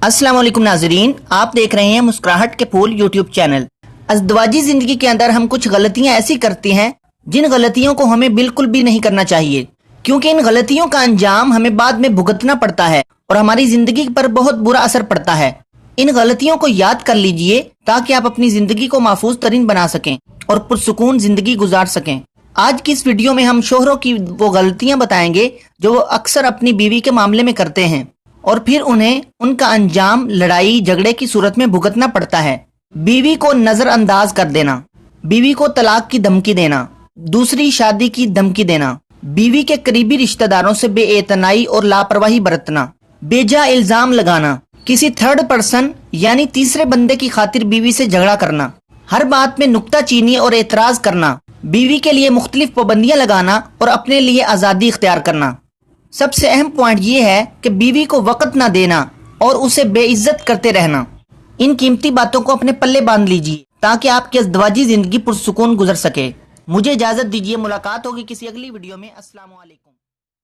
अस्सलाम वालेकुम नाजरीन, आप देख रहे हैं मुस्कुराहट के फूल यूट्यूब चैनल। अज़दवाजी जिंदगी के अंदर हम कुछ गलतियां ऐसी करते हैं जिन गलतियों को हमें बिल्कुल भी नहीं करना चाहिए, क्योंकि इन गलतियों का अंजाम हमें बाद में भुगतना पड़ता है और हमारी जिंदगी पर बहुत बुरा असर पड़ता है। इन गलतियों को याद कर लीजिए ताकि आप अपनी जिंदगी को महफूज तरीन बना सकें और पुरसुकून जिंदगी गुजार सकें। आज की इस वीडियो में हम शोहरों की वो गलतियां बताएंगे जो वो अक्सर अपनी बीवी के मामले में करते हैं और फिर उन्हें उनका अंजाम लड़ाई झगड़े की सूरत में भुगतना पड़ता है। बीवी को नजरअंदाज कर देना, बीवी को तलाक की धमकी देना, दूसरी शादी की धमकी देना, बीवी के करीबी रिश्तेदारों से बेएतनाई और लापरवाही बरतना, बेजा इल्जाम लगाना, किसी थर्ड पर्सन यानी तीसरे बंदे की खातिर बीवी से झगड़ा करना, हर बात में नुक्ताचीनी और एतराज करना, बीवी के लिए मुख्तलिफ पाबंदियां लगाना और अपने लिए आज़ादी इख्तियार करना। सबसे अहम पॉइंट ये है कि बीवी को वक्त ना देना और उसे बेइज्जत करते रहना। इन कीमती बातों को अपने पल्ले बांध लीजिए ताकि आपकी अज़दवाजी जिंदगी पुरसुकून गुजर सके। मुझे इजाजत दीजिए, मुलाकात होगी किसी अगली वीडियो में। अस्सलाम वालेकुम।